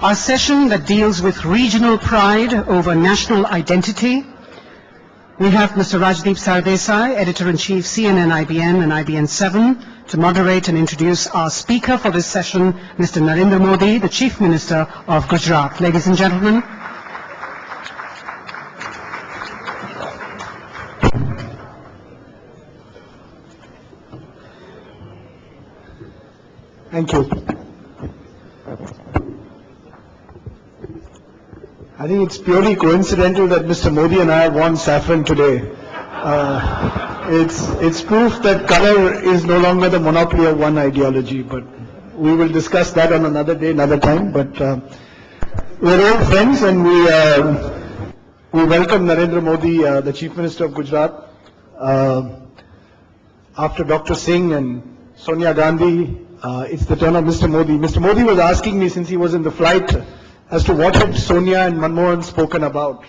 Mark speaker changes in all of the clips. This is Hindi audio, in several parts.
Speaker 1: our session that deals with regional pride over national identity. We have Mr. Rajdeep Sardesai, Editor-in-Chief, CNN-IBN and IBN7, to moderate and introduce our speaker for this session, Mr. Narendra Modi, the Chief Minister of Gujarat. Ladies and gentlemen.
Speaker 2: Thank you. I think it's purely coincidental that Mr. Modi and I have worn saffron today. It's proof that color is no longer the monopoly of one ideology, but we will discuss that on another day, another time. But we're all friends, and we welcome Narendra Modi, the Chief Minister of Gujarat, after Dr. Singh and Sonia Gandhi. It's the turn of Mr. Modi. Mr. Modi was asking me since he was in the flight as to what had Sonia and Manmohan spoken about,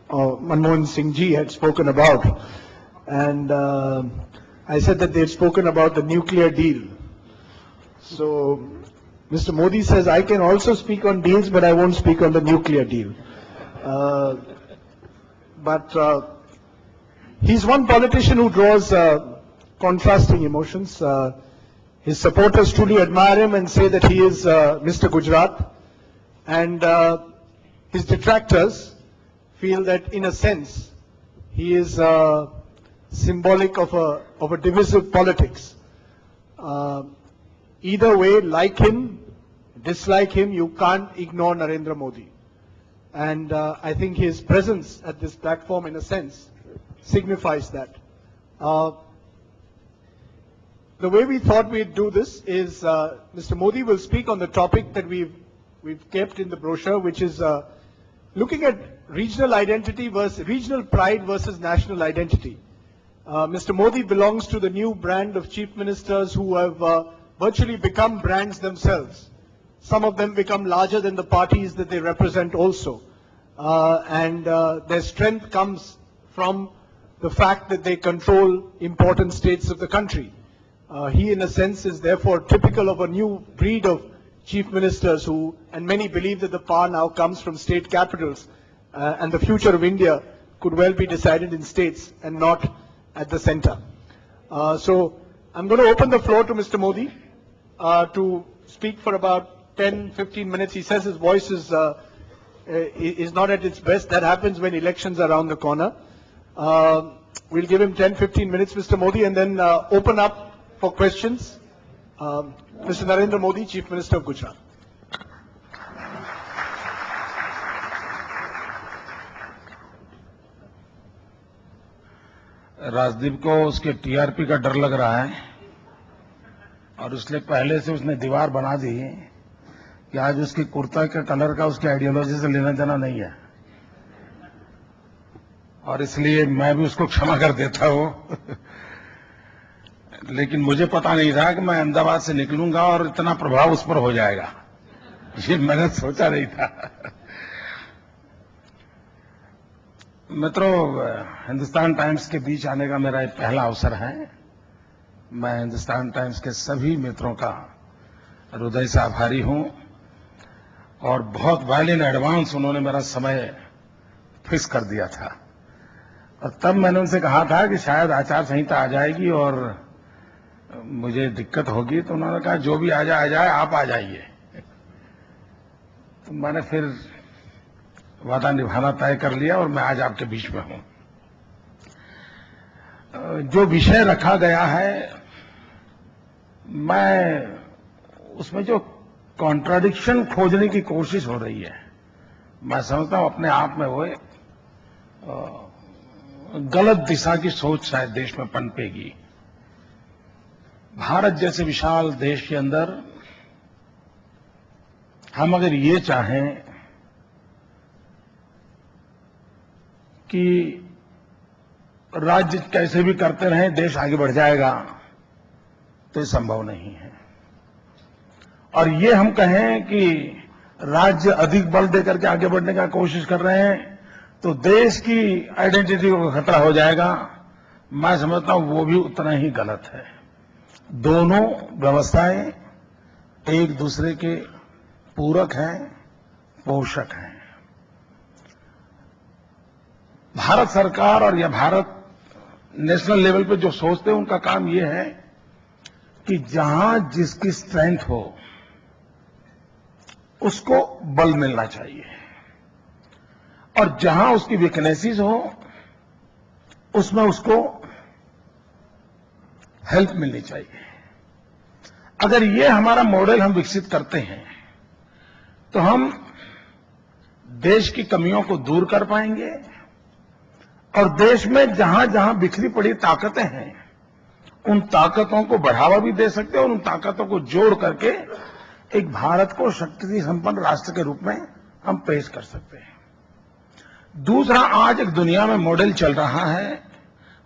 Speaker 2: or Manmohan Singh ji had spoken about. And I said that they had spoken about the nuclear deal. So Mr. Modi says, I can also speak on deals, but I won't speak on the nuclear deal. But he's one politician who draws contrasting emotions. His supporters truly admire him and say that he is Mr. Gujarat. And his detractors feel that, in a sense, he is symbolic of a divisive politics. Either way, like him, dislike him, you can't ignore Narendra Modi. And I think his presence at this platform, in a sense, signifies that. The way we thought we'd do this is Mr. Modi will speak on the topic that we've kept in the brochure, which is looking at regional identity versus regional pride versus national identity. Mr. Modi belongs to the new brand of chief ministers who have virtually become brands themselves. Some of them become larger than the parties that they represent also. And their strength comes from the fact that they control important states of the country. He, in a sense, is therefore typical of a new breed of chief ministers who, and many believe that the power now comes from state capitals, and the future of India could well be decided in states and not at the center. So I'm going to open the floor to Mr. Modi to speak for about 10-15 minutes. He says his voice is not at its best. That happens when elections are around the corner. We'll give him 10-15 minutes, Mr. Modi, and then open up for questions. Mr. Narendra Modi, Chief Minister of Gujarat.
Speaker 3: Rajdeep को उसके टीआरपी का डर लग रहा है और इसलिए पहले से उसने दीवार बना दी कि आज उसकी कुर्ता के कलर का उसकी आइडियोलॉजी से लेना देना नहीं है, और इसलिए मैं भी उसको क्षमा कर देता हूं। लेकिन मुझे पता नहीं था कि मैं अहमदाबाद से निकलूंगा और इतना प्रभाव उस पर हो जाएगा, ये मैंने सोचा नहीं था। मित्रों, हिंदुस्तान टाइम्स के बीच आने का मेरा पहला अवसर है। मैं हिंदुस्तान टाइम्स के सभी मित्रों का हृदय से आभारी हूं और बहुत वेल इन एडवांस उन्होंने मेरा समय फिक्स कर दिया था। और तब मैंने उनसे कहा था कि शायद आचार संहिता आ जाएगी और मुझे दिक्कत होगी, तो उन्होंने कहा जो भी आ जाए आप आ जाइए। तो मैंने फिर वादा निभाना तय कर लिया और मैं आज आपके बीच में हूं। जो विषय रखा गया है, मैं उसमें जो कॉन्ट्राडिक्शन खोजने की कोशिश हो रही है, मैं समझता हूं अपने आप में वो गलत दिशा की सोच शायद देश में पनपेगी। भारत जैसे विशाल देश के अंदर हम अगर ये चाहें कि राज्य कैसे भी करते रहें देश आगे बढ़ जाएगा, तो ये संभव नहीं है। और ये हम कहें कि राज्य अधिक बल देकर के आगे बढ़ने का कोशिश कर रहे हैं तो देश की आइडेंटिटी को खतरा हो जाएगा, मैं समझता हूं वो भी उतना ही गलत है। दोनों व्यवस्थाएं एक दूसरे के पूरक हैं, पोषक हैं। भारत सरकार और या भारत नेशनल लेवल पे जो सोचते हैं उनका काम यह है कि जहां जिसकी स्ट्रेंथ हो उसको बल मिलना चाहिए और जहां उसकी वीकनेसेस हो उसमें उसको हेल्प मिलनी चाहिए। अगर ये हमारा मॉडल हम विकसित करते हैं तो हम देश की कमियों को दूर कर पाएंगे और देश में जहां जहां बिखरी पड़ी ताकतें हैं उन ताकतों को बढ़ावा भी दे सकते हैं और उन ताकतों को जोड़ करके एक भारत को शक्ति संपन्न राष्ट्र के रूप में हम पेश कर सकते हैं। दूसरा, आज एक दुनिया में मॉडल चल रहा है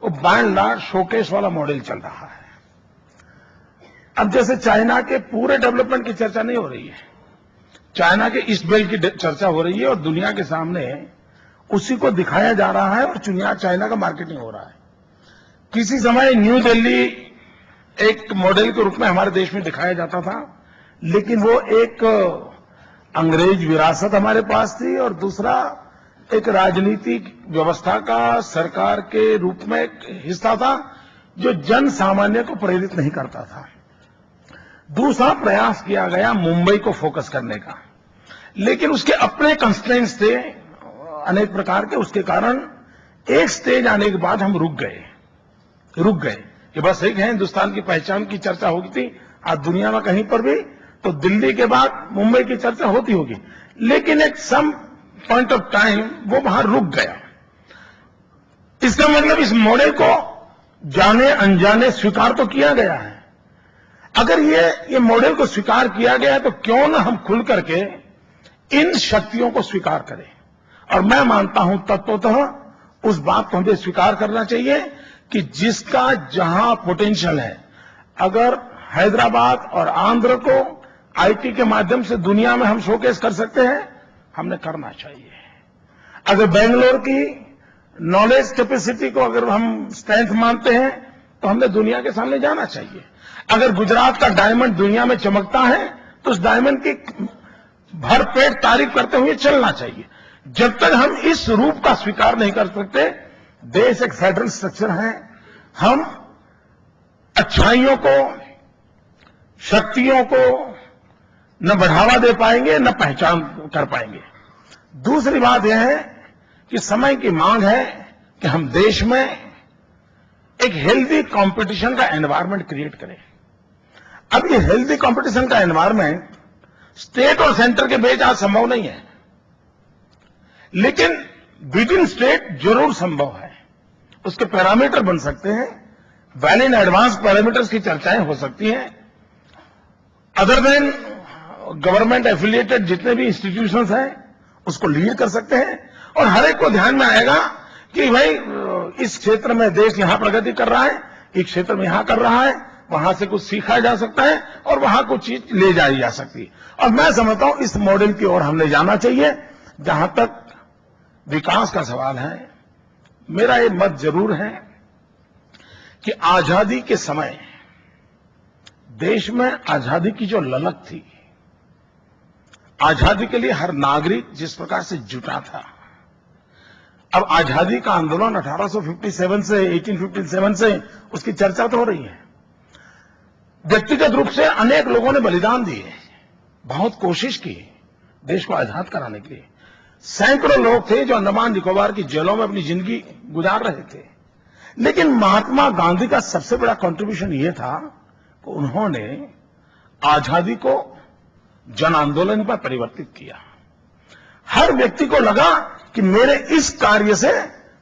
Speaker 3: वो बाय एंड लार्ज शोकेस वाला मॉडल चल रहा है। अब जैसे चाइना के पूरे डेवलपमेंट की चर्चा नहीं हो रही है, चाइना के ईस्ट बेल्ट की चर्चा हो रही है और दुनिया के सामने उसी को दिखाया जा रहा है और चाइना का मार्केटिंग हो रहा है। किसी समय न्यू दिल्ली एक मॉडल के रूप में हमारे देश में दिखाया जाता था, लेकिन वो एक अंग्रेज विरासत हमारे पास थी और दूसरा एक राजनीतिक व्यवस्था का सरकार के रूप में एक हिस्सा था जो जन सामान्य को प्रेरित नहीं करता था। दूसरा प्रयास किया गया मुंबई को फोकस करने का, लेकिन उसके अपने कंस्ट्रेंट्स थे अनेक प्रकार के, उसके कारण एक स्टेज आने के बाद हम रुक गए कि बस एक है हिंदुस्तान की पहचान की चर्चा होगी थी, आज दुनिया में कहीं पर भी तो दिल्ली के बाद मुंबई की चर्चा होती होगी, लेकिन एक सम पॉइंट ऑफ टाइम वो वहां रुक गया। इसका मतलब इस मॉडल को जाने अनजाने स्वीकार तो किया गया है। अगर ये मॉडल को स्वीकार किया गया है तो क्यों ना हम खुल करके इन शक्तियों को स्वीकार करें। और मैं मानता हूं तत्वतः उस बात को हमें स्वीकार करना चाहिए कि जिसका जहां पोटेंशियल है, अगर हैदराबाद और आंध्र को आईटी के माध्यम से दुनिया में हम शोकेस कर सकते हैं, हमने करना चाहिए। अगर बेंगलोर की नॉलेज कैपेसिटी को अगर हम स्ट्रेंथ मानते हैं तो हमने दुनिया के सामने जाना चाहिए। अगर गुजरात का डायमंड दुनिया में चमकता है तो उस डायमंड की भरपेट तारीफ करते हुए चलना चाहिए। जब तक हम इस रूप का स्वीकार नहीं कर सकते, देश एक फेडरल स्ट्रक्चर है, हम अच्छाइयों को, शक्तियों को न बढ़ावा दे पाएंगे न पहचान कर पाएंगे। दूसरी बात यह है कि समय की मांग है कि हम देश में एक हेल्दी कंपटीशन का एनवायरनमेंट क्रिएट करें। अब ये हेल्दी कंपटीशन का एनवायरनमेंट स्टेट और सेंटर के बीच आज संभव नहीं है, लेकिन विद इन स्टेट जरूर संभव है। उसके पैरामीटर बन सकते हैं, वेल इन एडवांस पैरामीटर्स की चर्चाएं हो सकती हैं। अदर देन गवर्नमेंट एफिलिएटेड जितने भी इंस्टीट्यूशंस हैं उसको लीड कर सकते हैं और हर एक को ध्यान में आएगा कि भाई इस क्षेत्र में देश यहां प्रगति कर रहा है, इस क्षेत्र में यहां कर रहा है, वहां से कुछ सीखा जा सकता है और वहां कुछ चीज ले जाई जा सकती है। और मैं समझता हूं इस मॉडल की ओर हमने जाना चाहिए। जहां तक विकास का सवाल है, मेरा ये मत जरूर है कि आजादी के समय देश में आजादी की जो ललक थी, आजादी के लिए हर नागरिक जिस प्रकार से जुटा था, अब आजादी का आंदोलन 1857 से 1857 से उसकी चर्चा तो हो रही है। व्यक्तिगत रूप से अनेक लोगों ने बलिदान दिए, बहुत कोशिश की देश को आजाद कराने के लिए। सैकड़ों लोग थे जो अंडमान निकोबार की जेलों में अपनी जिंदगी गुजार रहे थे, लेकिन महात्मा गांधी का सबसे बड़ा कंट्रीब्यूशन यह था कि उन्होंने आजादी को जन आंदोलन पर परिवर्तित किया। हर व्यक्ति को लगा कि मेरे इस कार्य से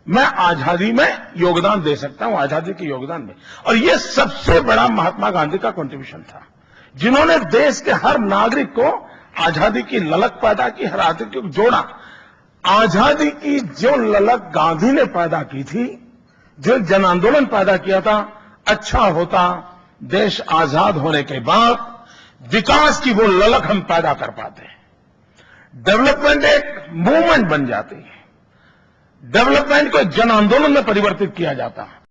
Speaker 3: मैं आजादी में योगदान दे सकता हूं, आजादी के योगदान में। और यह सबसे बड़ा महात्मा गांधी का कंट्रीब्यूशन था, जिन्होंने देश के हर नागरिक को आजादी की ललक पैदा की, हर आदमी को जोड़ा। आजादी की जो ललक गांधी ने पैदा की थी, जो जन आंदोलन पैदा किया था, अच्छा होता देश आजाद होने के बाद विकास की वो ललक हम पैदा कर पाते हैं, डेवलपमेंट एक मूवमेंट बन जाती है, डेवलपमेंट को जन आंदोलन में परिवर्तित किया जाता है।